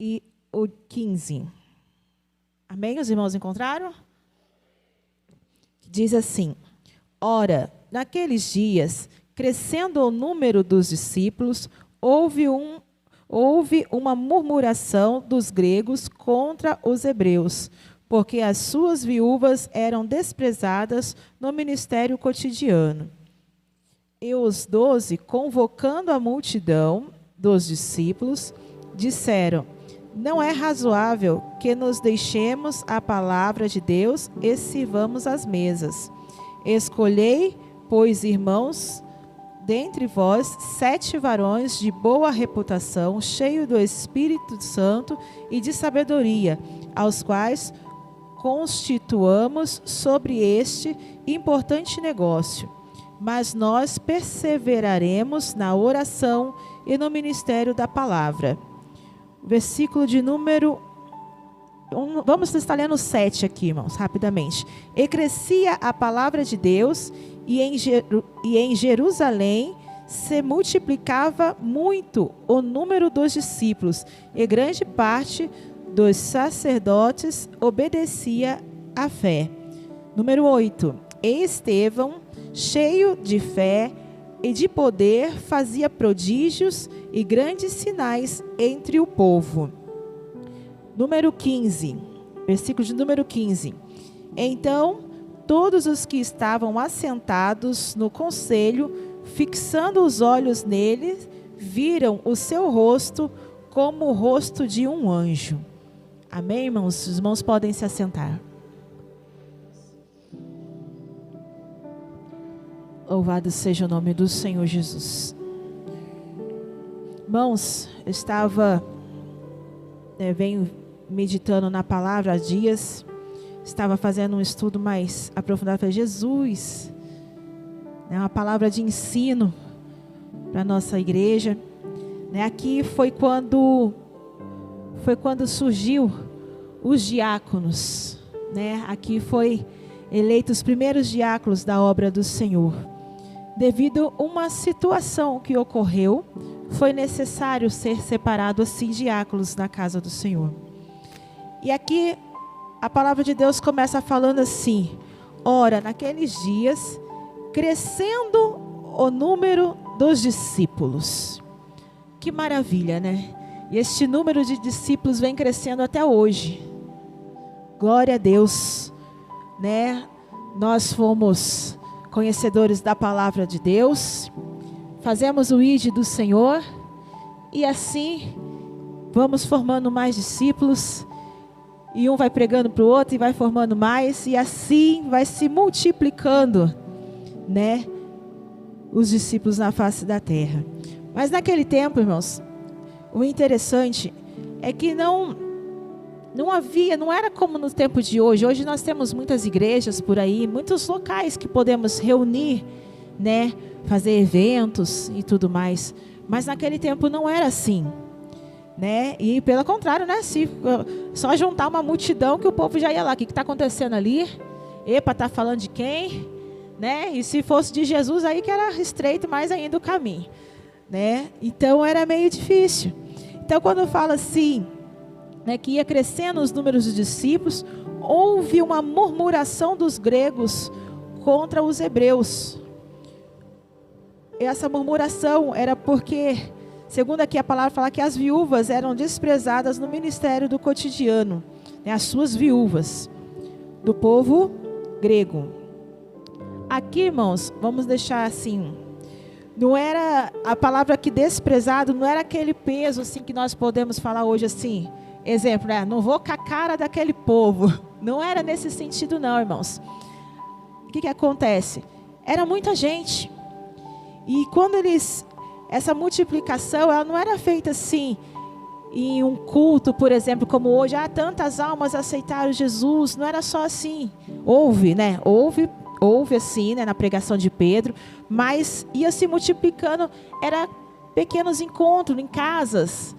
e o 15. Amém? Os irmãos encontraram? Diz assim: ora, naqueles dias, crescendo o número dos discípulos, houve uma murmuração dos gregos contra os hebreus, porque as suas viúvas eram desprezadas no ministério cotidiano. E os 12, convocando a multidão dos discípulos, disseram: não é razoável que nos deixemos a palavra de Deus e sirvamos as mesas. Escolhei, pois, irmãos, dentre vós 7 varões de boa reputação, cheios do Espírito Santo e de sabedoria, aos quais constituamos sobre este importante negócio. Mas nós perseveraremos na oração e no ministério da palavra. Versículo de número 1, vamos estar lendo 7 aqui, irmãos, rapidamente. E crescia a palavra de Deus, e em Jerusalém se multiplicava muito o número dos discípulos, e grande parte dos sacerdotes obedecia à fé. Número 8. E Estevão, cheio de fé e de poder, fazia prodígios e grandes sinais entre o povo. Número 15, versículo de número 15. Então, todos os que estavam assentados no conselho, fixando os olhos nele, viram o seu rosto como o rosto de um anjo. Amém, irmãos? Os irmãos podem se assentar. Louvado seja o nome do Senhor Jesus. Irmãos, eu venho meditando na palavra há dias, estava fazendo um estudo mais aprofundado para Jesus, uma palavra de ensino para a nossa igreja. Aqui foi quando surgiu os diáconos, aqui foi eleito os primeiros diáconos da obra do Senhor. Devido a uma situação que ocorreu, foi necessário ser separado assim diáconos na casa do Senhor. E aqui a palavra de Deus começa falando assim: ora, naqueles dias, crescendo o número dos discípulos. Que maravilha, né? E este número de discípulos vem crescendo até hoje. Glória a Deus, Nós fomos conhecedores da palavra de Deus, fazemos o ID do Senhor, e assim vamos formando mais discípulos, e um vai pregando para o outro e vai formando mais, e assim vai se multiplicando, os discípulos na face da terra. Mas naquele tempo, irmãos, o interessante é que não era como no tempo de hoje. Hoje nós temos muitas igrejas por aí, muitos locais que podemos reunir, fazer eventos e tudo mais. Mas naquele tempo não era assim, E pelo contrário, se só juntar uma multidão que o povo já ia lá. O que está acontecendo ali? Epa, está falando de quem? E se fosse de Jesus, aí que era estreito mais ainda o caminho, Então era meio difícil. Então quando fala assim, que ia crescendo os números de discípulos, houve uma murmuração dos gregos contra os hebreus. E essa murmuração era porque, segundo aqui a palavra fala, que as viúvas eram desprezadas no ministério do cotidiano, as suas viúvas do povo grego. Aqui, irmãos, vamos deixar assim, não era a palavra que desprezado, não era aquele peso assim que nós podemos falar hoje assim. Exemplo, não vou com a cara daquele povo. Não era nesse sentido não, irmãos. O que acontece? Era muita gente. E quando essa multiplicação, ela não era feita assim, em um culto, por exemplo, como hoje, tantas almas aceitaram Jesus. Não era só assim. Houve assim, na pregação de Pedro, mas ia se multiplicando, era pequenos encontros em casas.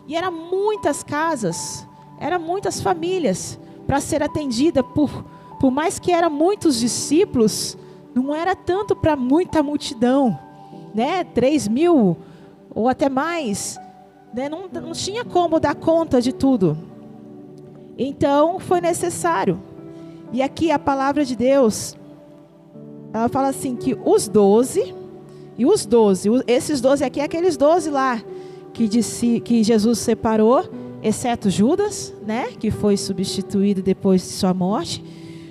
E eram muitas casas, eram muitas famílias para ser atendida, por mais que eram muitos discípulos, não era tanto para muita multidão, 3.000 ou até mais, né? Não tinha como dar conta de tudo. Então foi necessário. E aqui a palavra de Deus, ela fala assim que os 12, esses 12 aqui, aqueles 12 lá que Jesus separou, exceto Judas, né, que foi substituído depois de sua morte,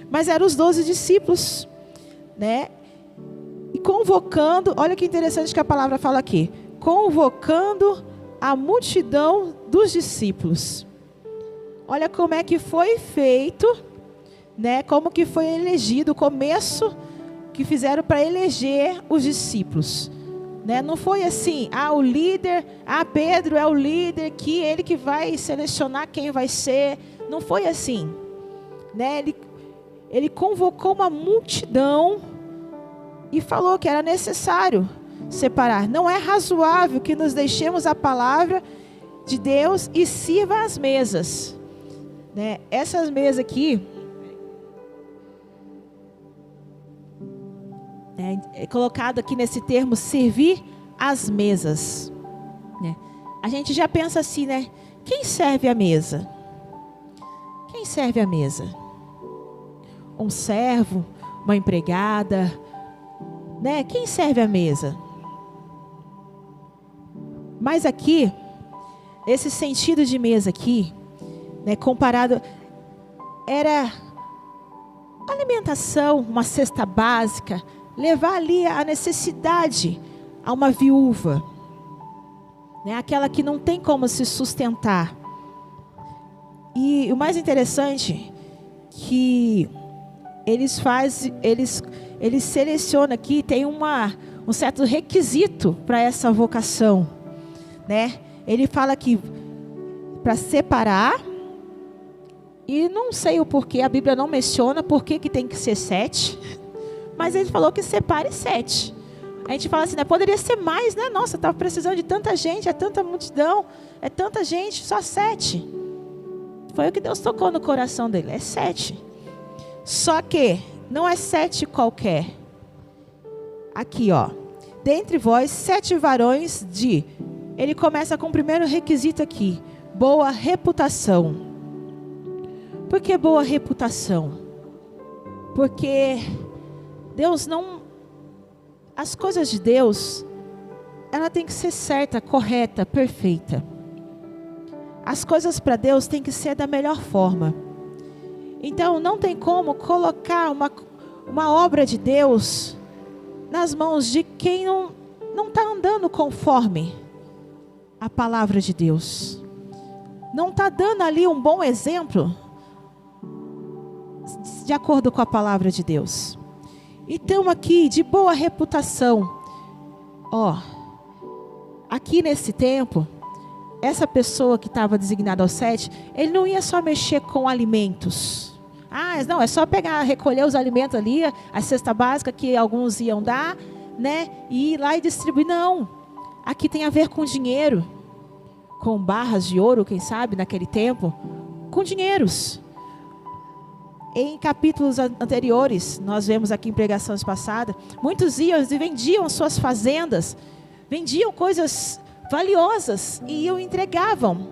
mas eram os 12 discípulos, né, e convocando, olha que interessante que a palavra fala aqui, convocando a multidão dos discípulos. Olha como é que foi feito, né, como que foi elegido, o começo que fizeram para eleger os discípulos, né? Não foi assim, o líder, Pedro é o líder, que ele que vai selecionar quem vai ser. Não foi assim, né? Ele convocou uma multidão e falou que era necessário separar. Não é razoável que nos deixemos a palavra de Deus e sirva as mesas, né? Essas mesas aqui é colocado aqui nesse termo, servir as mesas, né? A gente já pensa assim, né? Quem serve a mesa? Quem serve a mesa? Um servo, uma empregada, né? Quem serve a mesa? Mas aqui, esse sentido de mesa aqui, né, comparado, era alimentação, uma cesta básica, levar ali a necessidade a uma viúva, né? Aquela que não tem como se sustentar. E o mais interessante que eles selecionam aqui, tem um certo requisito para essa vocação, né? Ele fala que para separar, e não sei o porquê, a Bíblia não menciona por que tem que ser 7. Mas ele falou que separe 7. A gente fala assim, né? Poderia ser mais, né? Nossa, estava precisando de tanta gente, é tanta multidão, é tanta gente, só 7. Foi o que Deus tocou no coração dele, é 7. Só que não é 7 qualquer. Aqui, ó. Dentre vós, 7 varões de... Ele começa com o primeiro requisito aqui. Boa reputação. Por que boa reputação? Porque... Deus não... As coisas de Deus, ela tem que ser certa, correta, perfeita. As coisas para Deus tem que ser da melhor forma. Então, não tem como colocar uma obra de Deus nas mãos de quem não está andando conforme a palavra de Deus. Não está dando ali um bom exemplo de acordo com a palavra de Deus. Então aqui, de boa reputação, ó, aqui nesse tempo, essa pessoa que estava designada aos 7, ele não ia só mexer com alimentos. Não, é só pegar, recolher os alimentos ali, a cesta básica que alguns iam dar, né, e ir lá e distribuir. Não, aqui tem a ver com dinheiro, com barras de ouro, quem sabe, naquele tempo, com dinheiros. Em capítulos anteriores, nós vemos aqui em pregações passadas, muitos iam e vendiam suas fazendas, vendiam coisas valiosas e iam e entregavam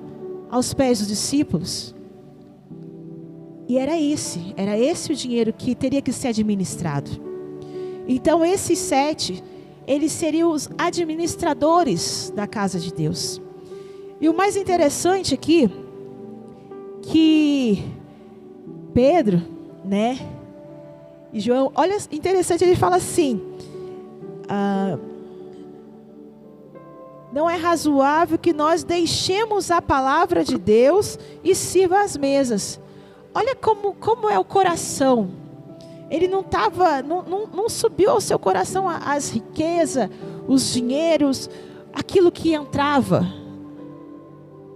aos pés dos discípulos. E era esse o dinheiro que teria que ser administrado. Então esses 7, eles seriam os administradores da casa de Deus. E o mais interessante aqui, que Pedro, né, e João, olha, interessante, ele fala assim, não é razoável que nós deixemos a palavra de Deus e sirva as mesas. Olha como é o coração. Ele não subiu ao seu coração as riquezas, os dinheiros, aquilo que entrava.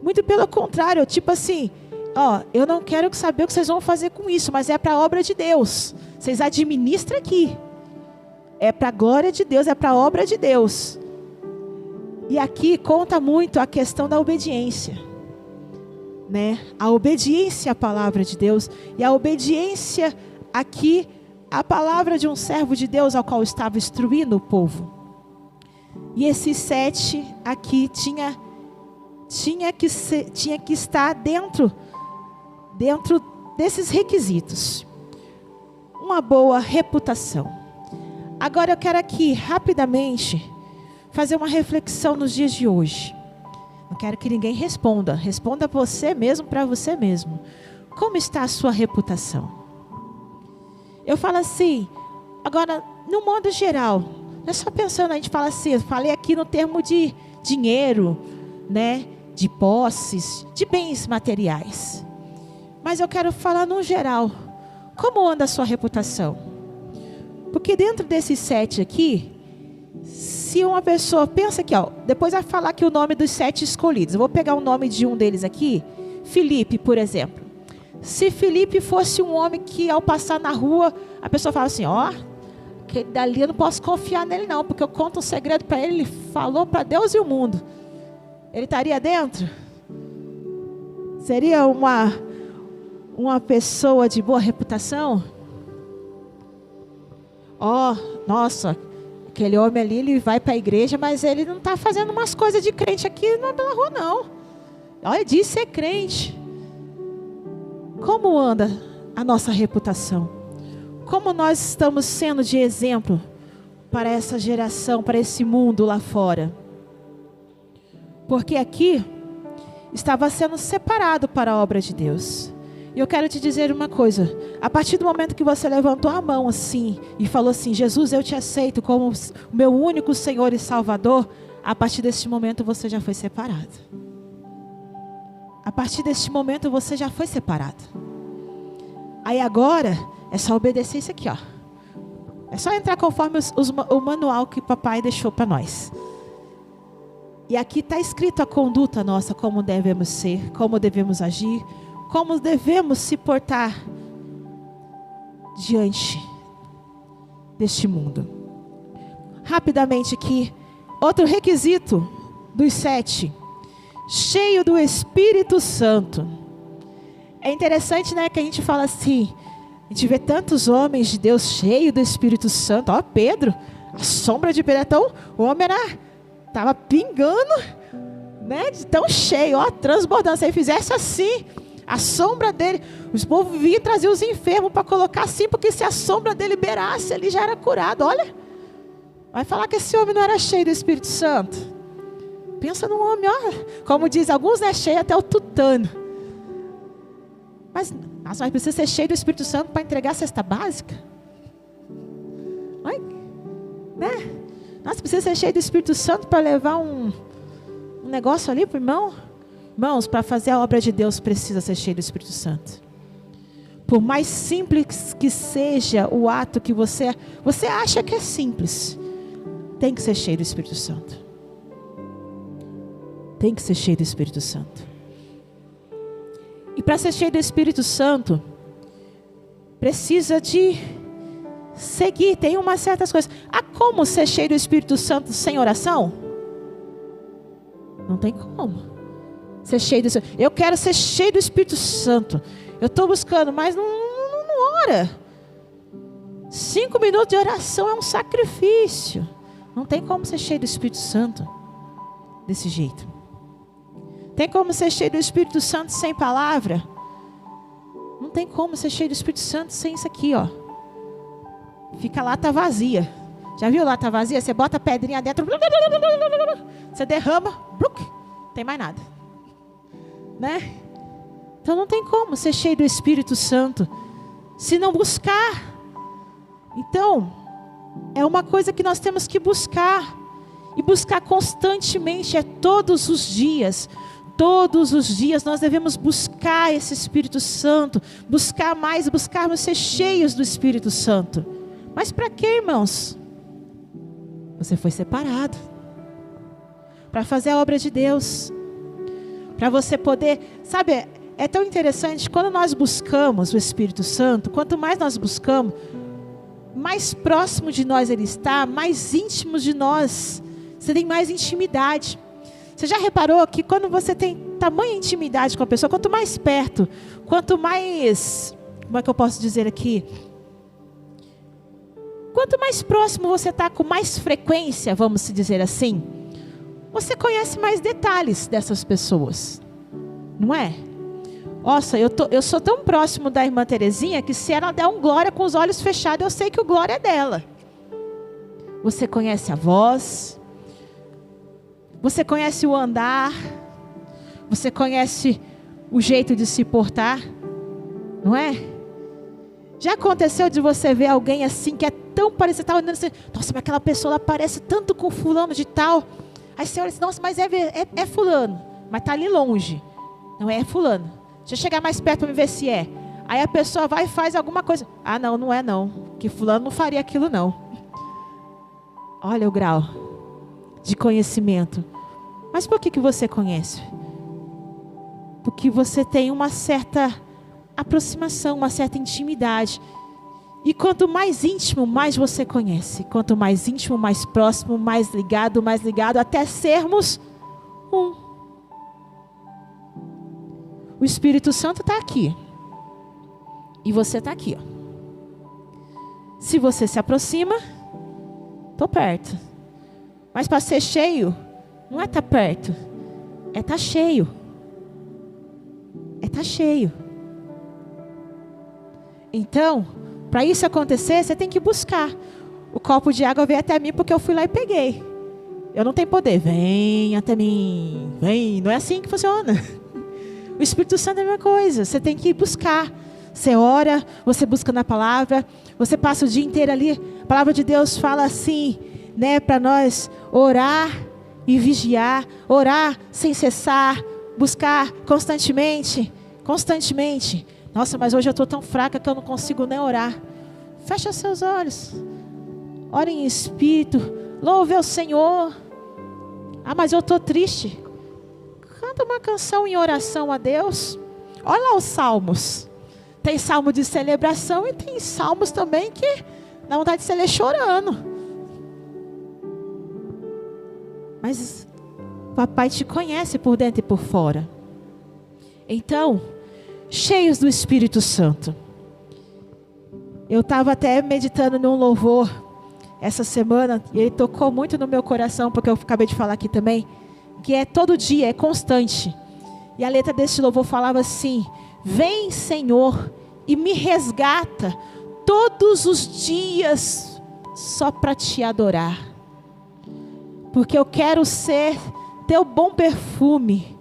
Muito pelo contrário, tipo assim, eu não quero saber o que vocês vão fazer com isso, mas é para a obra de Deus. Vocês administram aqui. É para a glória de Deus, é para a obra de Deus. E aqui conta muito a questão da obediência, né? A obediência à palavra de Deus e a obediência aqui à palavra de um servo de Deus ao qual estava instruindo o povo. E esses 7 aqui tinha tinha que estar dentro desses requisitos. Uma boa reputação. Agora eu quero aqui, rapidamente, fazer uma reflexão nos dias de hoje. Não quero que ninguém responda. Responda você mesmo, para você mesmo. Como está a sua reputação? Eu falo assim, agora, no modo geral, não é só pensando, a gente fala assim, eu falei aqui no termo de dinheiro, né? De posses, de bens materiais. Mas eu quero falar no geral. Como anda a sua reputação? Porque dentro desses 7 aqui, se uma pessoa pensa aqui, ó, depois vai falar aqui o nome dos 7 escolhidos. Eu vou pegar o nome de um deles aqui, Filipe, por exemplo. Se Filipe fosse um homem que ao passar na rua, a pessoa fala assim, ó, aquele dali eu não posso confiar nele não, porque eu conto um segredo para ele, ele falou para Deus e o mundo. Ele estaria dentro? Seria uma pessoa de boa reputação? Ó, nossa, aquele homem ali, ele vai para a igreja, mas ele não está fazendo umas coisas de crente aqui pela rua não. Olha, diz ser crente. Como anda a nossa reputação? Como nós estamos sendo de exemplo para essa geração, para esse mundo lá fora? Porque aqui estava sendo separado para a obra de Deus. E eu quero te dizer uma coisa. A partir do momento que você levantou a mão assim e falou assim, Jesus, eu te aceito como o meu único Senhor e Salvador, a partir deste momento você já foi separado. A partir deste momento você já foi separado. Aí agora é só obedecer isso aqui, ó. É só entrar conforme o manual que o papai deixou para nós. E aqui está escrito a conduta nossa, como devemos ser, como devemos agir, como devemos se portar diante deste mundo. Rapidamente aqui, outro requisito dos 7, cheio do Espírito Santo. É interessante, né, que a gente fala assim, a gente vê tantos homens de Deus cheios do Espírito Santo. Ó, Pedro, a sombra de Pedro, então, o homem estava pingando, né, de tão cheio, ó, transbordando. Se ele fizesse assim, a sombra dele, os povos vinham e traziam os enfermos para colocar assim, porque se a sombra dele beirasse, ele já era curado. Olha, vai falar que esse homem não era cheio do Espírito Santo? Pensa no homem, ó, como diz alguns, é cheio até o tutano. Mas precisa ser cheio do Espírito Santo para entregar a cesta básica? Ai, né? Nossa, precisa ser cheio do Espírito Santo para levar um negócio ali para o irmão? Irmãos, para fazer a obra de Deus precisa ser cheio do Espírito Santo. Por mais simples que seja o ato que você acha que é simples, tem que ser cheio do Espírito Santo. Tem que ser cheio do Espírito Santo. E para ser cheio do Espírito Santo, precisa de seguir, tem umas certas coisas. Há como ser cheio do Espírito Santo sem oração? Não tem como. Ser cheio do Espírito. Eu quero ser cheio do Espírito Santo. Eu estou buscando, mas não ora. 5 minutos de oração é um sacrifício. Não tem como ser cheio do Espírito Santo desse jeito. Tem como ser cheio do Espírito Santo sem palavra? Não tem como ser cheio do Espírito Santo sem isso aqui, ó. Fica lata vazia. Já viu lata vazia? Você bota a pedrinha dentro, você derrama, não tem mais nada, né? Então não tem como ser cheio do Espírito Santo se não buscar. Então é uma coisa que nós temos que buscar, e buscar constantemente, é todos os dias. Todos os dias nós devemos buscar esse Espírito Santo, buscarmos ser cheios do Espírito Santo. Mas para quê, irmãos? Você foi separado para fazer a obra de Deus, para você poder, sabe, é tão interessante, quando nós buscamos o Espírito Santo, quanto mais nós buscamos, mais próximo de nós Ele está, mais íntimo de nós, você tem mais intimidade. Você já reparou que quando você tem tamanha intimidade com a pessoa, quanto mais perto, quanto mais, como é que eu posso dizer aqui? Quanto mais próximo você está, com mais frequência, vamos dizer assim, você conhece mais detalhes dessas pessoas, não é? Nossa, eu sou tão próximo da irmã Terezinha que se ela der um glória com os olhos fechados, eu sei que o glória é dela. Você conhece a voz, você conhece o andar, você conhece o jeito de se portar, não é? Já aconteceu de você ver alguém assim que é tão parecido, tá olhando assim, nossa, mas aquela pessoa ela parece tanto com fulano de tal. Aí você olha assim, nossa, mas é fulano, mas tá ali longe. Não é fulano. Deixa eu chegar mais perto para me ver se é. Aí a pessoa vai e faz alguma coisa. Ah, não, não é não. Que fulano não faria aquilo não. Olha o grau de conhecimento. Mas por que você conhece? Porque você tem uma certa aproximação, uma certa intimidade. E quanto mais íntimo, mais você conhece. Quanto mais íntimo, mais próximo, mais ligado, até sermos um. O Espírito Santo está aqui. E você está aqui. Ó. Se você se aproxima, estou perto. Mas para ser cheio, não é estar perto. É estar cheio. É estar cheio. Então, para isso acontecer, você tem que buscar. O copo de água veio até mim porque eu fui lá e peguei. Eu não tenho poder. Vem até mim. Vem. Não é assim que funciona. O Espírito Santo é a mesma coisa. Você tem que buscar. Você ora, você busca na palavra. Você passa o dia inteiro ali. A palavra de Deus fala assim, né, para nós orar e vigiar. Orar sem cessar. Buscar constantemente. Constantemente. Nossa, mas hoje eu estou tão fraca que eu não consigo nem orar. Fecha seus olhos. Ore em espírito. Louve ao Senhor. Ah, mas eu estou triste. Canta uma canção em oração a Deus. Olha lá os salmos. Tem salmo de celebração e tem salmos também que dá vontade de se ler chorando. Mas o papai te conhece por dentro e por fora. Então, cheios do Espírito Santo. Eu estava até meditando num louvor essa semana, e ele tocou muito no meu coração, porque eu acabei de falar aqui também, que é todo dia, é constante. E a letra desse louvor falava assim: vem, Senhor, e me resgata todos os dias só para te adorar. Porque eu quero ser teu bom perfume,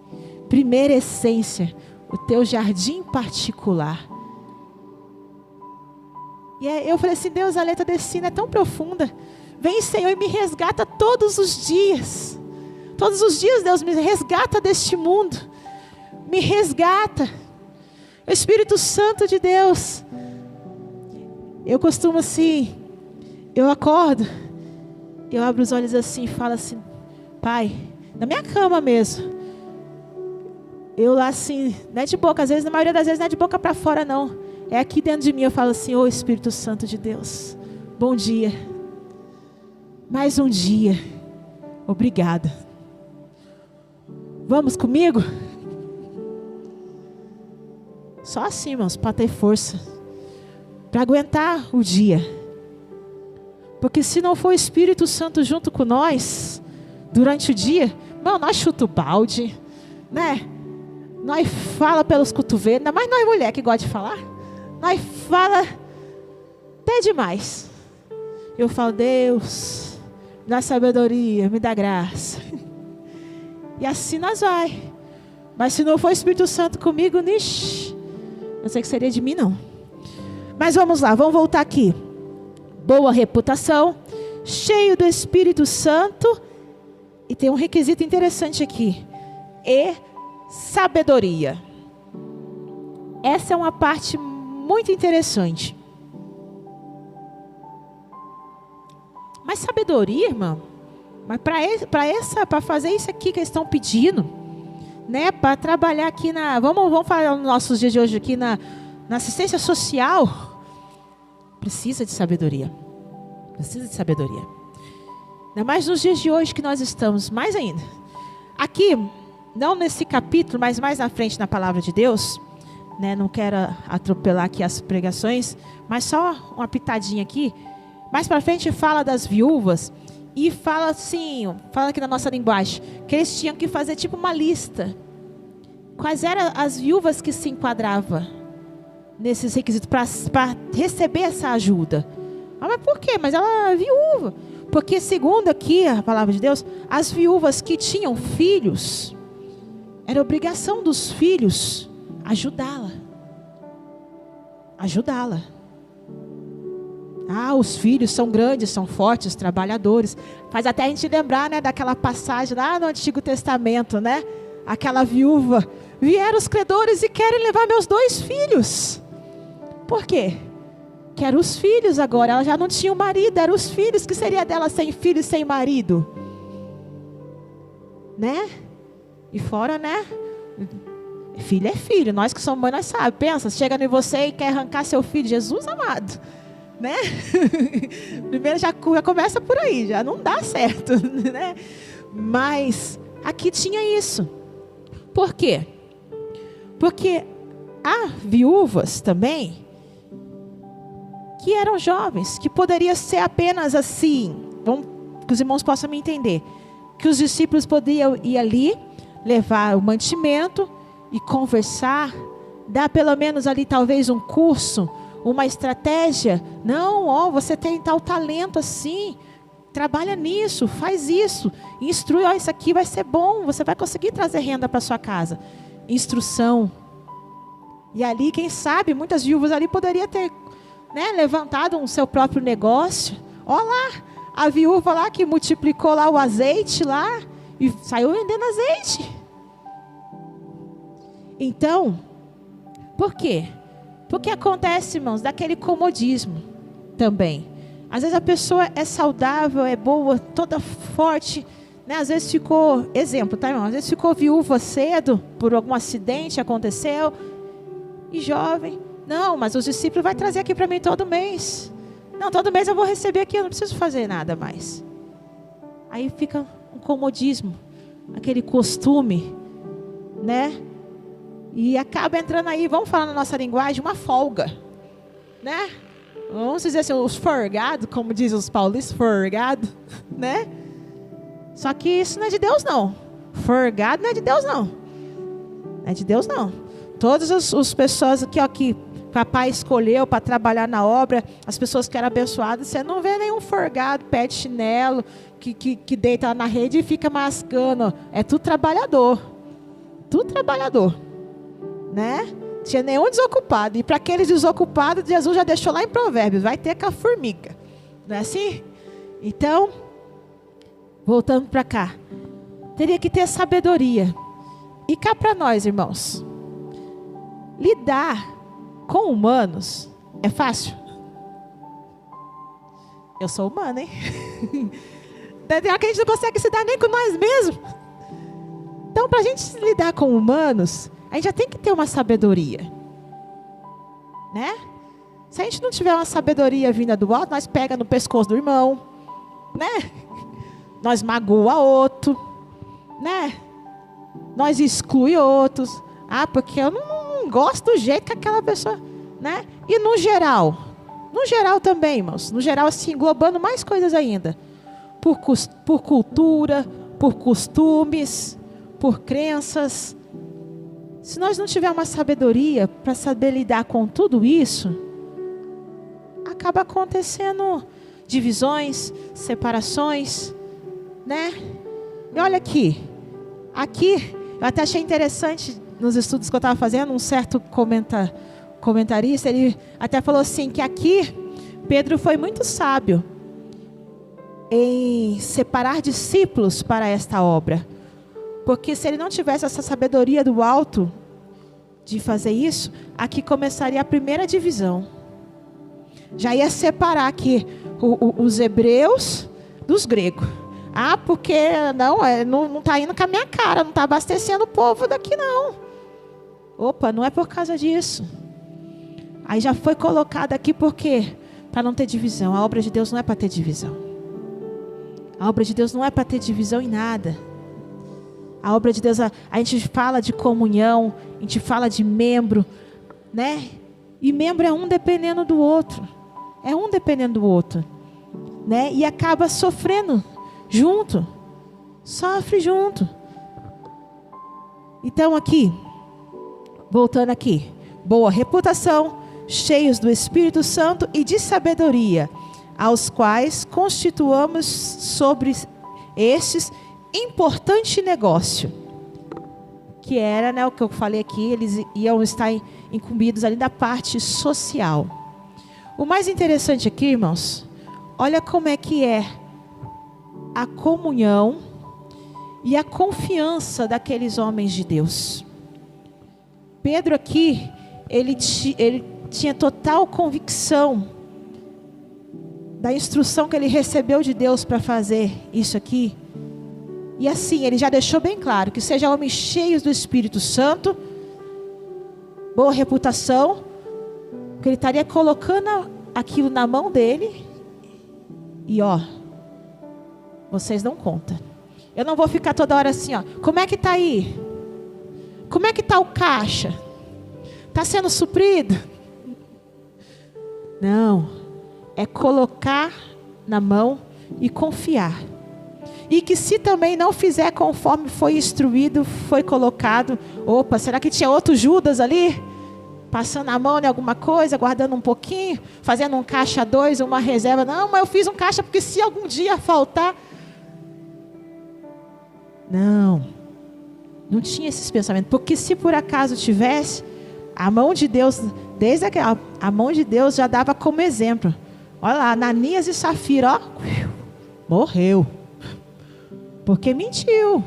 primeira essência, o teu jardim particular. E eu falei assim, Deus, a letra desse hino é tão profunda. Vem, Senhor, e me resgata todos os dias. Todos os dias, Deus, me resgata deste mundo. Me resgata. O Espírito Santo de Deus. Eu costumo assim, eu acordo, eu abro os olhos assim e falo assim, Pai, na minha cama mesmo. Eu lá assim, não é de boca, às vezes, na maioria das vezes não é de boca para fora não. É aqui dentro de mim, eu falo assim, ô Espírito Santo de Deus, bom dia. Mais um dia. Obrigada. Vamos comigo? Só assim, irmãos, para ter força. Para aguentar o dia. Porque se não for o Espírito Santo junto com nós, durante o dia, não, nós chuta o balde, né? Nós fala pelos cotovelos, ainda mais nós mulher que gosta de falar. Nós fala até demais. Eu falo, Deus, me dá sabedoria, me dá graça. E assim nós vai. Mas se não for o Espírito Santo comigo, nixe, não sei que seria de mim não. Mas vamos lá, vamos voltar aqui. Boa reputação, cheio do Espírito Santo. E tem um requisito interessante aqui. E sabedoria. Essa é uma parte muito interessante. Mas sabedoria, irmão, mas para fazer isso aqui que eles estão pedindo, né, para trabalhar aqui vamos falar nos nossos dias de hoje aqui na assistência social, precisa de sabedoria. Precisa de sabedoria. Ainda mais nos dias de hoje que nós estamos, mais ainda. Aqui, não nesse capítulo, mas mais na frente na palavra de Deus, né, não quero atropelar aqui as pregações, mas só uma pitadinha aqui. Mais para frente fala das viúvas. E fala assim, fala aqui na nossa linguagem, que eles tinham que fazer tipo uma lista. Quais eram as viúvas que se enquadravam nesses requisitos para receber essa ajuda? Ah, mas por quê? Mas ela é viúva. Porque segundo aqui a palavra de Deus, as viúvas que tinham filhos, era obrigação dos filhos ajudá-la. Ajudá-la. Ah, os filhos são grandes, são fortes, trabalhadores. Faz até a gente lembrar, né, daquela passagem lá no Antigo Testamento, né? Aquela viúva. Vieram os credores e querem levar meus 2 filhos. Por quê? Que eram os filhos agora. Ela já não tinha o marido, eram os filhos. Que seria dela sem filho e sem marido? Né? E fora, né? Filho é filho. Nós que somos mãe, nós sabemos. Pensa, chega em você e quer arrancar seu filho. Jesus amado. Né? Primeiro já começa por aí, já não dá certo, né? Mas aqui tinha isso. Por quê? Porque há viúvas também que eram jovens, que poderia ser apenas assim, que os irmãos possam me entender, que os discípulos podiam ir ali, levar o mantimento e conversar, dar pelo menos ali talvez um curso, uma estratégia. Não, você tem tal talento assim, trabalha nisso, faz isso, instrui, isso aqui vai ser bom, você vai conseguir trazer renda para sua casa. Instrução. E ali, quem sabe, muitas viúvas ali poderiam ter, né, levantado um seu próprio negócio. Olha lá, a viúva lá que multiplicou lá o azeite lá e saiu vendendo azeite. Então, por quê? Porque acontece, irmãos, daquele comodismo também. Às vezes a pessoa é saudável, é boa, toda forte, né? Às vezes ficou, exemplo, tá, irmão? Às vezes ficou viúva cedo, por algum acidente aconteceu, e jovem. Não, mas os discípulos vão trazer aqui para mim todo mês. Não, todo mês eu vou receber aqui, eu não preciso fazer nada mais. Aí fica um comodismo, aquele costume, né? E acaba entrando aí, vamos falar na nossa linguagem, uma folga, né? Vamos dizer assim, os forgados, como dizem os paulistas, forgado, né? Só que isso não é de Deus, não. Forgado não é de Deus, não. Não é de Deus, não. Todas as pessoas que papai escolheu para trabalhar na obra, as pessoas que eram abençoadas, você não vê nenhum forgado, pé de chinelo, que deita lá na rede e fica mascando. É tudo trabalhador. Tudo trabalhador. Né? Tinha nenhum desocupado. E para aqueles desocupados, Jesus já deixou lá em Provérbios, vai ter com a formiga. Não é assim? Então, voltando para cá, teria que ter sabedoria. E cá para nós, irmãos, lidar com humanos é fácil? Eu sou humana, hein? Tem hora que a gente não consegue se dar nem com nós mesmos. Então, para a gente lidar com humanos, a gente já tem que ter uma sabedoria, né? Se a gente não tiver uma sabedoria vinda do alto, nós pega no pescoço do irmão, né? Nós magoa outro, né? Nós exclui outros. Ah, porque eu não gosto do jeito que aquela pessoa, né? E no geral também, irmãos, no geral assim, englobando mais coisas ainda, por cultura, por costumes, por crenças. Se nós não tivermos uma sabedoria para saber lidar com tudo isso, acaba acontecendo divisões, separações, né? E olha aqui, eu até achei interessante nos estudos que eu estava fazendo, um certo comentarista, ele até falou assim, que aqui Pedro foi muito sábio em separar discípulos para esta obra. Porque se ele não tivesse essa sabedoria do alto de fazer isso, aqui começaria a primeira divisão. Já ia separar aqui os hebreus dos gregos. Ah, porque não está indo com a minha cara, não está abastecendo o povo daqui não. Opa, não é por causa disso. Aí já foi colocado aqui por quê? Para não ter divisão. A obra de Deus não é para ter divisão. A obra de Deus não é para ter divisão em nada. A obra de Deus, a gente fala de comunhão, a gente fala de membro, né? E membro é um dependendo do outro. É um dependendo do outro, né? E acaba sofrendo junto. Sofre junto. Então aqui, voltando aqui. Boa reputação, cheios do Espírito Santo e de sabedoria, aos quais constituamos sobre estes importante negócio. Que era, né, o que eu falei aqui, eles iam estar incumbidos ali da parte social. O mais interessante aqui, irmãos, olha como é que é a comunhão e a confiança daqueles homens de Deus. Pedro aqui, ele tinha total convicção da instrução que ele recebeu de Deus para fazer isso aqui. E assim, ele já deixou bem claro que sejam homens cheios do Espírito Santo, boa reputação, que ele estaria colocando aquilo na mão dele. E ó, vocês dão conta. Eu não vou ficar toda hora assim, ó. Como é que está aí? Como é que está o caixa? Está sendo suprido? Não. É colocar na mão e confiar. E que se também não fizer conforme foi instruído, foi colocado. Opa, será que tinha outro Judas ali? Passando a mão em alguma coisa, guardando um pouquinho, fazendo um caixa 2, uma reserva. Não, mas eu fiz um caixa porque se algum dia faltar. Não. Não tinha esses pensamentos. Porque se por acaso tivesse, a mão de Deus, desde a mão de Deus já dava como exemplo. Olha lá, Ananias e Safira, ó, morreu. Porque mentiu.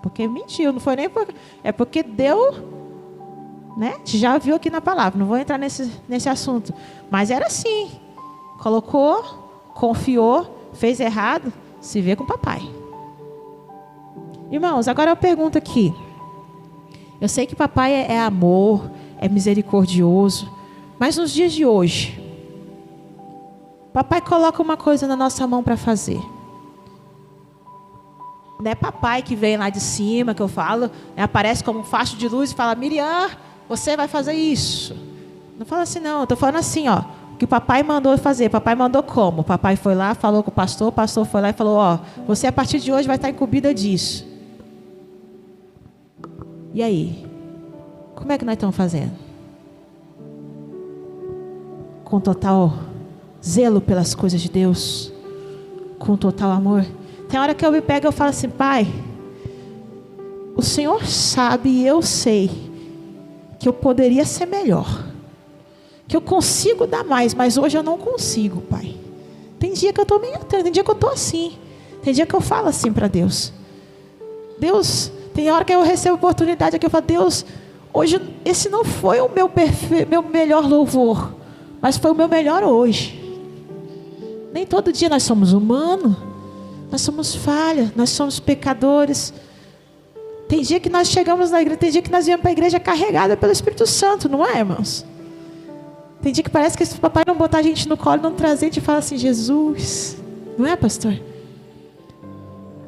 Porque mentiu. Não foi nem porque. É porque deu. Né? A gente já viu aqui na palavra. Não vou entrar nesse assunto. Mas era assim. Colocou, confiou, fez errado. Se vê com o papai. Irmãos, agora eu pergunto aqui. Eu sei que papai é amor, é misericordioso. Mas nos dias de hoje, papai coloca uma coisa na nossa mão para fazer. Não é papai que vem lá de cima, que eu falo, aparece como um facho de luz e fala, Miriam, você vai fazer isso. Não fala assim não, eu estou falando assim, ó, o que o papai mandou fazer. Papai mandou como? O papai foi lá, falou com o pastor foi lá e falou, ó, você a partir de hoje vai estar incumbida disso. E aí? Como é que nós estamos fazendo? Com total zelo pelas coisas de Deus? Com total amor? Tem hora que eu me pego e eu falo assim, pai, o Senhor sabe e eu sei que eu poderia ser melhor, que eu consigo dar mais, mas hoje eu não consigo, pai. Tem dia que eu estou meio, tem dia que eu estou assim, tem dia que eu falo assim para Deus. Deus, tem hora que eu recebo oportunidade aqui, eu falo, Deus, hoje esse não foi o meu melhor louvor, mas foi o meu melhor hoje. Nem todo dia nós somos humanos. Nós somos falhas, nós somos pecadores. Tem dia que nós chegamos na igreja, tem dia que nós viemos para a igreja carregada pelo Espírito Santo, não é, irmãos? Tem dia que parece que se o papai não botar a gente no colo, não trazer, a gente fala assim, Jesus, não é, pastor?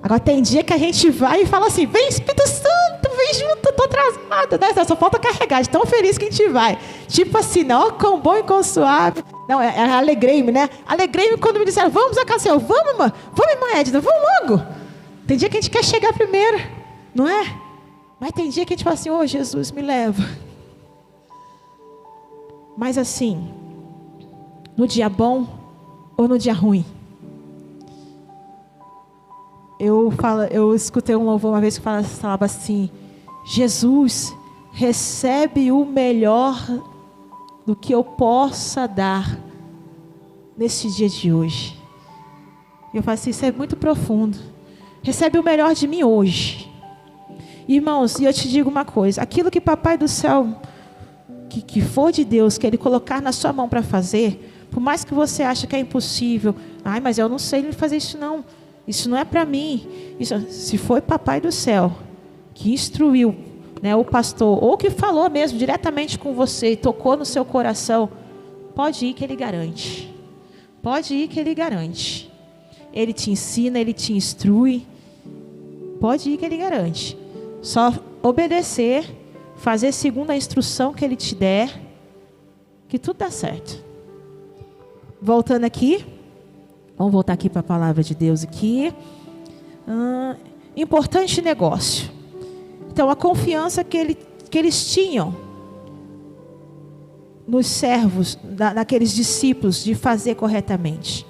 Agora tem dia que a gente vai e fala assim, vem Espírito Santo, vem junto, estou atrasada, né? Só falta carregar, de tão feliz que a gente vai. Tipo assim, não, quão bom e quão suave. Não, alegrei-me, né? Alegrei-me quando me disseram, vamos a casa, Senhor, vamos, irmã, Edna, vamos logo. Tem dia que a gente quer chegar primeiro, não é? Mas tem dia que a gente fala assim, ô Jesus, me leva. Mas assim, no dia bom ou no dia ruim? Eu escutei um louvor uma vez que falava assim, Jesus, recebe o melhor do que eu possa dar nesse dia de hoje. Eu falo assim, isso é muito profundo. Recebe o melhor de mim hoje. Irmãos, e eu te digo uma coisa, aquilo que papai do céu, que for de Deus, que ele colocar na sua mão para fazer, por mais que você ache que é impossível, ai, mas eu não sei fazer isso não, isso não é para mim. Isso, se foi papai do céu que instruiu, né, o pastor, ou que falou mesmo diretamente com você e tocou no seu coração, pode ir que ele garante. Pode ir que ele garante. Ele te ensina, ele te instrui. Pode ir que ele garante. Só obedecer, fazer segundo a instrução que ele te der, que tudo dá certo. Voltando aqui, vamos voltar aqui para a palavra de Deus aqui. importante negócio. Então, a confiança que eles tinham nos servos, naqueles discípulos, de fazer corretamente.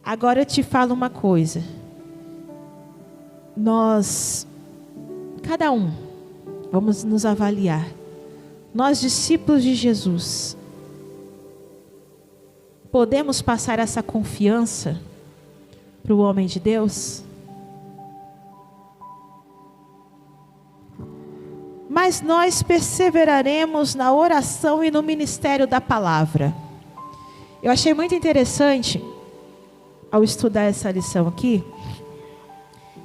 Agora eu te falo uma coisa. Nós, cada um, vamos nos avaliar. Nós, discípulos de Jesus, podemos passar essa confiança para o homem de Deus? Mas nós perseveraremos na oração e no ministério da palavra. Eu achei muito interessante, ao estudar essa lição aqui,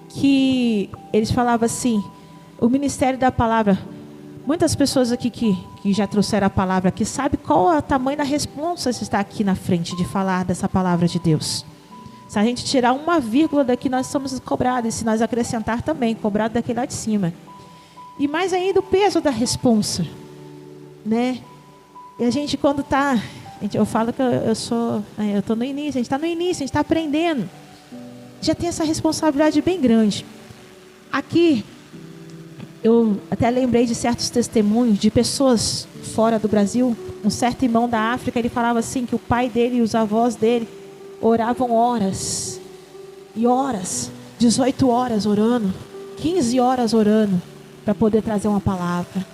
que eles falavam assim, o ministério da palavra. Muitas pessoas aqui que já trouxeram a palavra aqui, sabem qual é o tamanho da responsa de estar aqui na frente, de falar dessa palavra de Deus. Se a gente tirar uma vírgula daqui, nós somos cobrados. E se nós acrescentar também, cobrado daquele lá de cima. E mais ainda o peso da responsa, né? E a gente quando está... Eu falo que eu estou no início, a gente está no início, a gente está aprendendo. Já tem essa responsabilidade bem grande. Aqui, eu até lembrei de certos testemunhos de pessoas fora do Brasil. Um certo irmão da África, ele falava assim, que o pai dele e os avós dele oravam horas e horas, 18 horas orando, 15 horas orando, para poder trazer uma palavra.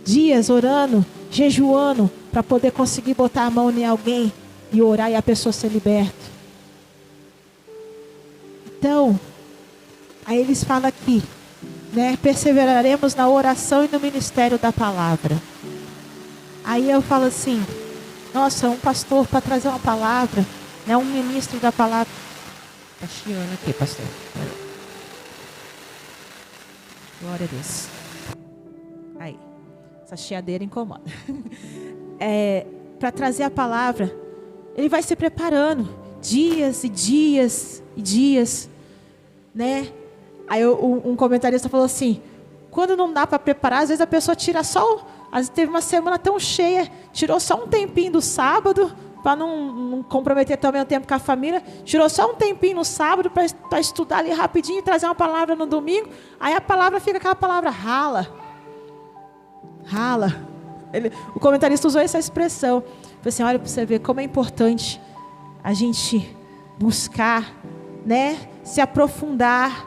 Dias orando, jejuando, para poder conseguir botar a mão em alguém e orar e a pessoa ser liberta. Então, aí eles falam aqui, né? Perseveraremos na oração e no ministério da palavra. Aí eu falo assim, nossa, um pastor para trazer uma palavra, né? Um ministro da palavra. Está chiando aqui, pastor. Glória a Deus. Aí, essa chiadeira incomoda. Para trazer a palavra, ele vai se preparando dias e dias e dias, né? Aí um comentarista falou assim, quando não dá para preparar, às vezes a pessoa tira só, às vezes teve uma semana tão cheia, tirou só um tempinho do sábado, para não comprometer também o tempo com a família, tirou só um tempinho no sábado para estudar ali rapidinho e trazer uma palavra no domingo. Aí a palavra fica aquela palavra rala. O comentarista usou essa expressão. Falei assim, olha para você ver como é importante a gente buscar, né, se aprofundar,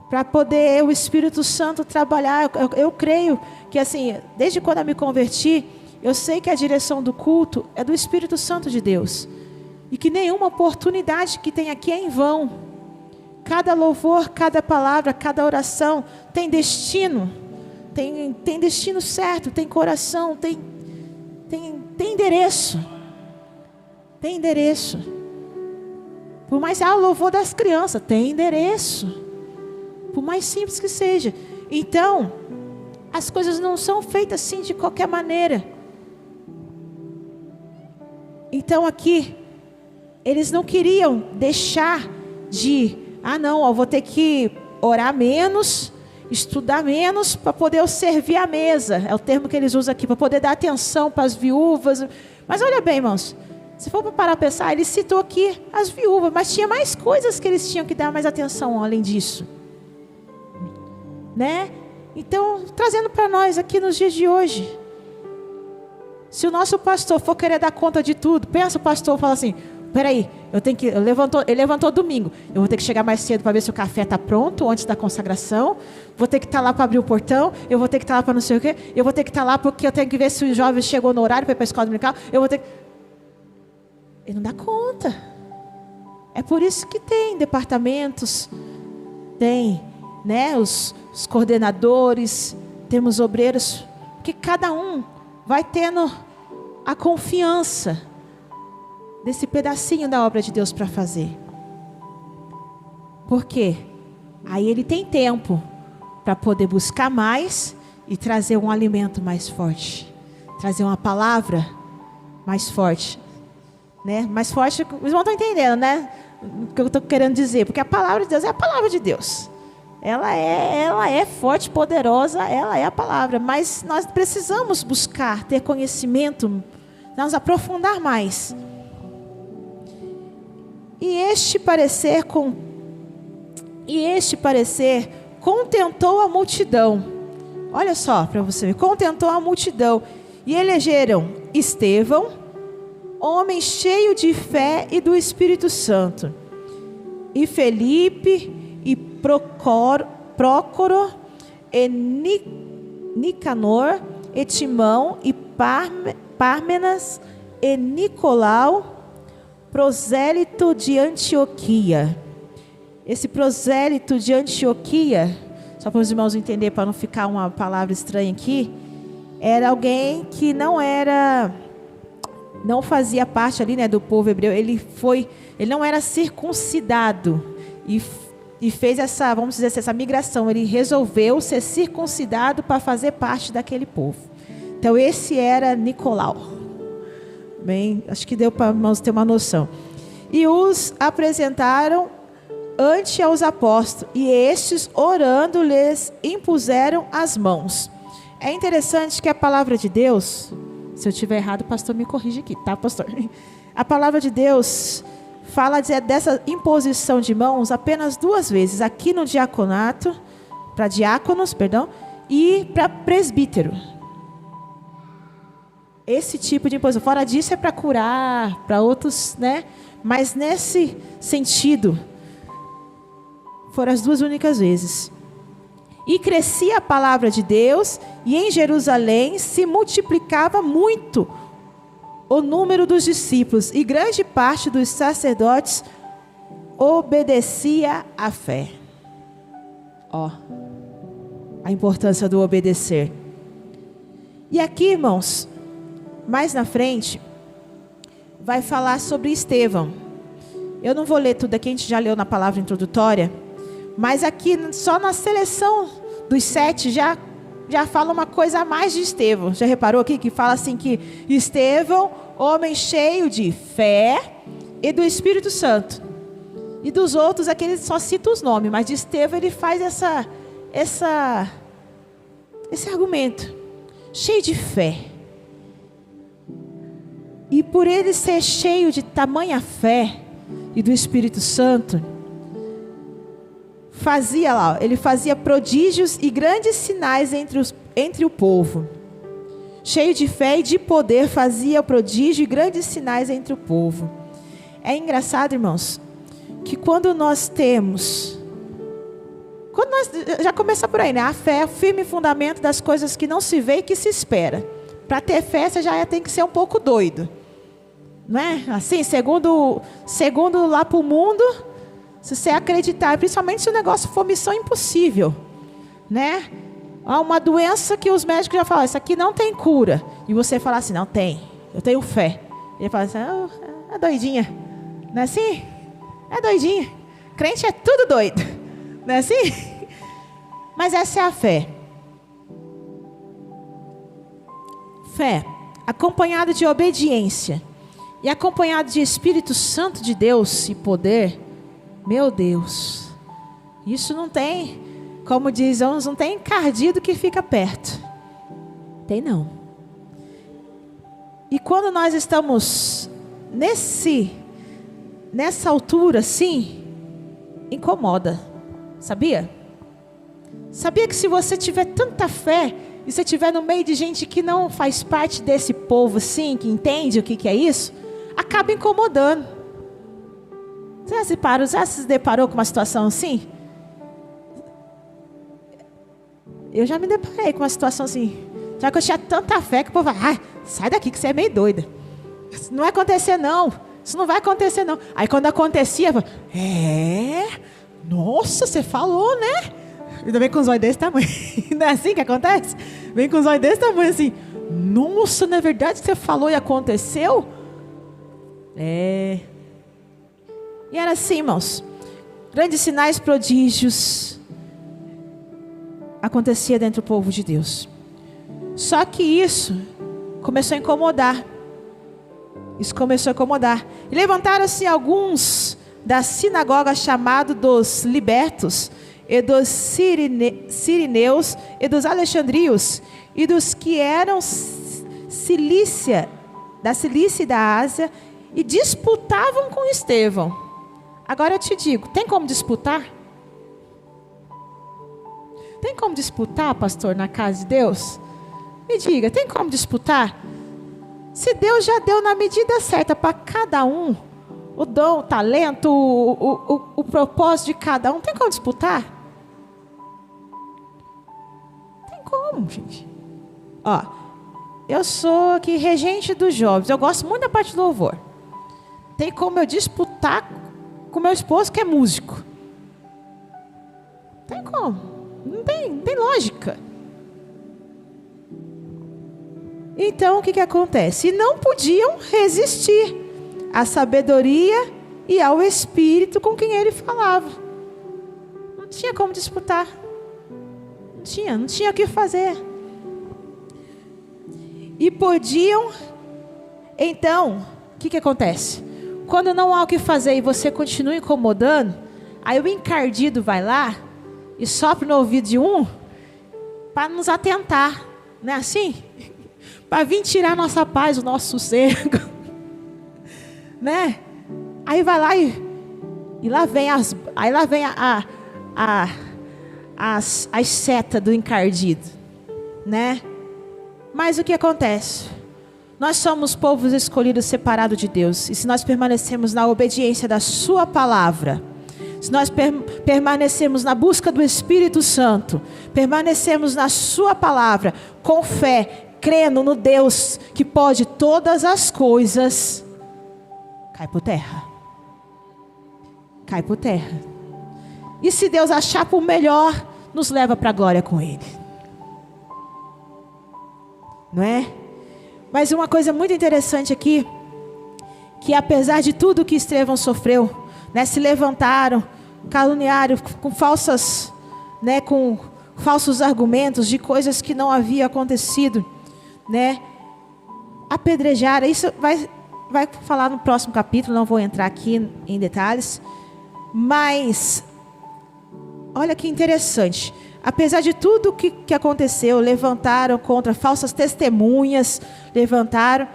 para poder o Espírito Santo trabalhar. Eu creio que assim, desde quando eu me converti, eu sei que a direção do culto é do Espírito Santo de Deus. E que nenhuma oportunidade que tem aqui é em vão. Cada louvor, cada palavra, cada oração tem destino. Tem destino certo, tem coração, tem endereço. Tem endereço. Por mais o louvor das crianças, tem endereço. Por mais simples que seja. Então, as coisas não são feitas assim de qualquer maneira. Então aqui, eles não queriam deixar de, não, eu vou ter que orar menos, estudar menos, para poder eu servir a mesa. É o termo que eles usam aqui, para poder dar atenção para as viúvas. Mas olha bem, irmãos, se for para parar para pensar, ele citou aqui as viúvas, mas tinha mais coisas que eles tinham que dar mais atenção além disso. Né? Então, trazendo para nós aqui nos dias de hoje, se o nosso pastor for querer dar conta de tudo, pensa o pastor, fala assim, peraí, ele levantou domingo, eu vou ter que chegar mais cedo para ver se o café está pronto antes da consagração, vou ter que estar lá para abrir o portão, eu vou ter que estar lá para não sei o quê, eu vou ter que estar lá porque eu tenho que ver se o jovem chegou no horário para ir para a escola dominical, ele não dá conta. É por isso que tem departamentos, tem, né, os coordenadores, temos obreiros, porque cada um vai tendo a confiança desse pedacinho da obra de Deus para fazer. Por quê? Aí ele tem tempo para poder buscar mais e trazer um alimento mais forte, trazer uma palavra mais forte, né? Mais forte, vocês vão estar entendendo, né? O que eu estou querendo dizer, porque a palavra de Deus é a palavra de Deus. Ela é forte, poderosa, ela é a palavra. Mas nós precisamos buscar, ter conhecimento, nos aprofundar mais. E este parecer contentou a multidão. Olha só para você ver, contentou a multidão. E elegeram Estevão, homem cheio de fé e do Espírito Santo, e Felipe, e Prócoro, e Nicanor, e Timão, e Pármenas, e Nicolau, prosélito de Antioquia. Esse prosélito de Antioquia, só para os irmãos entenderem, para não ficar uma palavra estranha aqui, era alguém que não fazia parte ali, né, do povo hebreu. Ele não era circuncidado e fez essa, vamos dizer assim, essa migração. Ele resolveu ser circuncidado para fazer parte daquele povo. Então esse era Nicolau. Bem, acho que deu para irmãos ter uma noção. E os apresentaram ante aos apóstolos, e estes, orando, lhes impuseram as mãos. É interessante que a palavra de Deus, se eu estiver errado, o pastor me corrige aqui, tá, pastor? A palavra de Deus fala dessa imposição de mãos apenas 2 vezes, aqui no diaconato, para diáconos, perdão, e para presbítero. Esse tipo de imposição. Fora disso é para curar, para outros, né? Mas nesse sentido, foram as 2 únicas vezes. E crescia a palavra de Deus, e em Jerusalém se multiplicava muito o número dos discípulos, e grande parte dos sacerdotes obedecia à fé. Ó, a importância do obedecer. E aqui, irmãos, mais na frente, vai falar sobre Estevão. Eu não vou ler tudo aqui, a gente já leu na palavra introdutória. Mas aqui, só na seleção dos 7, já fala uma coisa a mais de Estevão. Já reparou aqui que fala assim que Estevão, homem cheio de fé e do Espírito Santo. E dos outros, aqui ele só cita os nomes, mas de Estevão ele faz esse argumento. Cheio de fé. E por ele ser cheio de tamanha fé e do Espírito Santo, ele fazia prodígios e grandes sinais entre o povo. Cheio de fé e de poder, fazia prodígio e grandes sinais entre o povo. É engraçado, irmãos, que quando nós já começa por aí, né? A fé é o firme fundamento das coisas que não se vê e que se espera. Para ter fé, você já tem que ser um pouco doido, não é? Assim, segundo lá para o mundo, se você acreditar, principalmente se o negócio for missão impossível, né? Há uma doença que os médicos já falam, isso aqui não tem cura. E você fala assim, não tem, eu tenho fé. Ele fala assim, é doidinha. Não é assim? É doidinha. Crente é tudo doido. Não é assim? Mas essa é a fé. Fé, acompanhado de obediência e acompanhado de Espírito Santo de Deus e poder, meu Deus, isso não tem, como diz uns, não tem encardido que fica perto. Tem não. E quando nós estamos nessa altura, sim, incomoda. Sabia? Sabia que se você tiver tanta fé e você estiver no meio de gente que não faz parte desse povo, assim, que entende o que é isso, acaba incomodando. Você já se deparou com uma situação assim? Eu já me deparei com uma situação assim. Já que eu tinha tanta fé que o povo vai, sai daqui que você é meio doida. Isso não vai acontecer não. Isso não vai acontecer não. Aí quando acontecia, eu nossa, você falou, né? Ainda vem com os olhos desse tamanho. Não é assim que acontece? Vem com os olhos desse tamanho assim. Nossa, não é verdade que você falou e aconteceu? E era assim, irmãos. Grandes sinais, prodígios acontecia dentro do povo de Deus. Só que isso começou a incomodar. Isso começou a incomodar. E levantaram-se alguns da sinagoga chamado dos libertos, e dos sirineus, e dos alexandrios, e dos que eram da Cilícia e da Ásia, e disputavam com Estevão. Agora eu te digo, tem como disputar? Tem como disputar, pastor, na casa de Deus? Me diga, tem como disputar? Se Deus já deu na medida certa para cada um, o dom, o talento, o propósito de cada um, tem como disputar? Tem como, gente. Ó, eu sou aqui regente dos jovens, eu gosto muito da parte do louvor. Tem como eu disputar com meu esposo que é músico? Tem como? Não tem lógica. Então, o que acontece? E não podiam resistir à sabedoria e ao Espírito com quem ele falava. Não tinha como disputar. Não tinha o que fazer. E podiam... Então, o que acontece? Quando não há o que fazer e você continua incomodando, aí o encardido vai lá e sopra no ouvido de um para nos atentar, não é assim? Para vir tirar nossa paz, o nosso sossego, né? Aí vai lá e lá vem as setas do encardido, né? Mas o que acontece? Nós somos povos escolhidos, separados de Deus, e se nós permanecemos na obediência da sua palavra, se nós permanecemos na busca do Espírito Santo, permanecemos na sua palavra, com fé, crendo no Deus que pode todas as coisas, cai por terra. Cai por terra. E se Deus achar por melhor, nos leva para a glória com Ele. Não é? Mas uma coisa muito interessante aqui, que apesar de tudo que Estevão sofreu, né, se levantaram, caluniaram com falsos argumentos de coisas que não havia acontecido, né? Apedrejaram. Isso vai falar no próximo capítulo, não vou entrar aqui em detalhes. Mas olha que interessante. Apesar de tudo que aconteceu, levantaram contra falsas testemunhas, levantaram.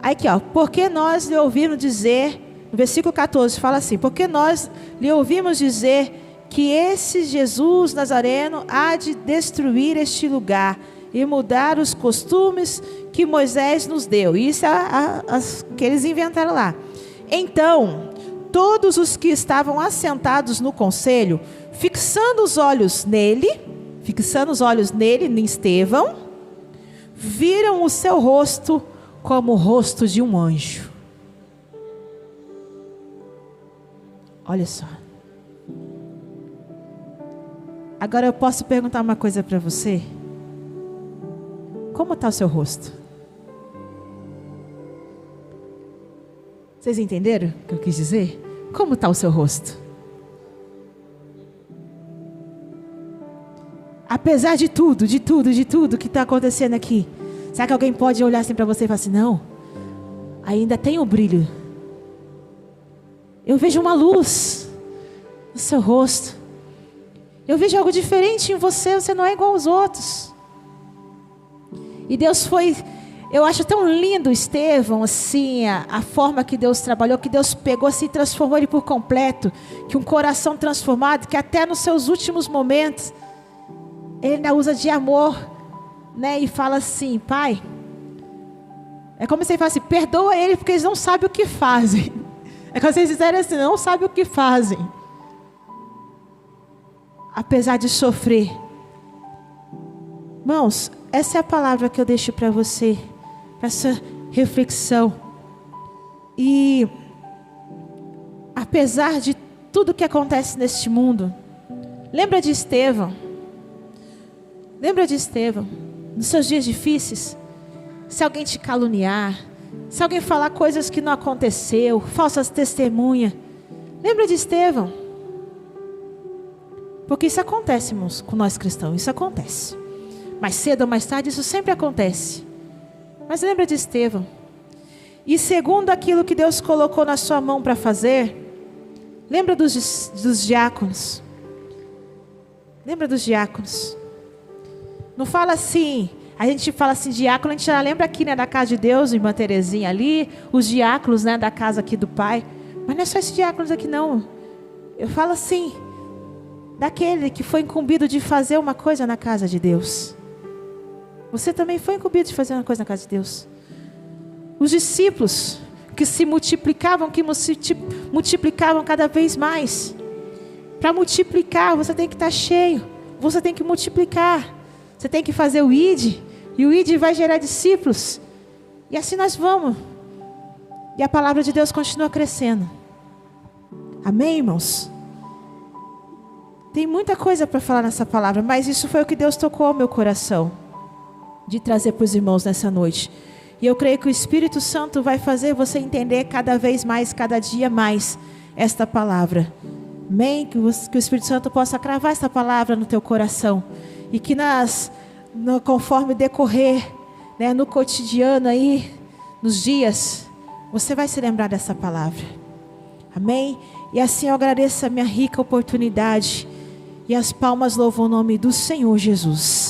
Aí aqui, ó, porque nós lhe ouvimos dizer, no versículo 14 fala assim: porque nós lhe ouvimos dizer que esse Jesus Nazareno há de destruir este lugar e mudar os costumes que Moisés nos deu. Isso é que eles inventaram lá. Então, todos os que estavam assentados no conselho, fixando os olhos nele, em Estevão, viram o seu rosto como o rosto de um anjo. Olha só. Agora eu posso perguntar uma coisa para você? Como está o seu rosto? Vocês entenderam o que eu quis dizer? Como está o seu rosto? Apesar de tudo que está acontecendo aqui, será que alguém pode olhar assim para você e falar assim: não, ainda tem o brilho. Eu vejo uma luz no seu rosto. Eu vejo algo diferente em você, você não é igual aos outros. E Deus eu acho tão lindo Estevão, assim, a forma que Deus trabalhou, que Deus pegou assim, e transformou ele por completo, que um coração transformado, que até nos seus últimos momentos, ele ainda usa de amor, né, e fala assim: Pai, é como se ele fala assim: perdoa ele porque eles não sabem o que fazem. É como se eles disserem assim: não sabem o que fazem. Apesar de sofrer. Irmãos, essa é a palavra que eu deixo para você, para essa reflexão. E apesar de tudo que acontece neste mundo, lembra de Estevão. Lembra de Estevão, nos seus dias difíceis. Se alguém te caluniar, se alguém falar coisas que não aconteceu, falsas testemunhas, lembra de Estevão. Porque isso acontece, irmãos, com nós cristãos, isso acontece. Mais cedo ou mais tarde, isso sempre acontece. Mas lembra de Estevão. E segundo aquilo que Deus colocou na sua mão para fazer, lembra dos diáconos. Lembra dos diáconos. Não fala assim, a gente fala assim, diácono, a gente já lembra aqui, né, da casa de Deus, irmã Terezinha ali, os diáconos, né, da casa aqui do Pai. Mas não é só esses diáconos aqui não. Eu falo assim, daquele que foi incumbido de fazer uma coisa na casa de Deus. Você também foi incumbido de fazer uma coisa na casa de Deus. Os discípulos que se multiplicavam, multiplicavam cada vez mais. Para multiplicar, você tem que estar cheio. Você tem que multiplicar. Você tem que fazer o ID. E o ID vai gerar discípulos. E assim nós vamos. E a palavra de Deus continua crescendo. Amém, irmãos? Tem muita coisa para falar nessa palavra, mas isso foi o que Deus tocou ao meu coração, de trazer para os irmãos nessa noite. E eu creio que o Espírito Santo vai fazer você entender cada vez mais, cada dia mais, esta palavra. Amém? Que o Espírito Santo possa cravar essa palavra no teu coração. E que conforme decorrer, né, no cotidiano aí, nos dias, você vai se lembrar dessa palavra. Amém? E assim eu agradeço a minha rica oportunidade. E as palmas louvam o nome do Senhor Jesus.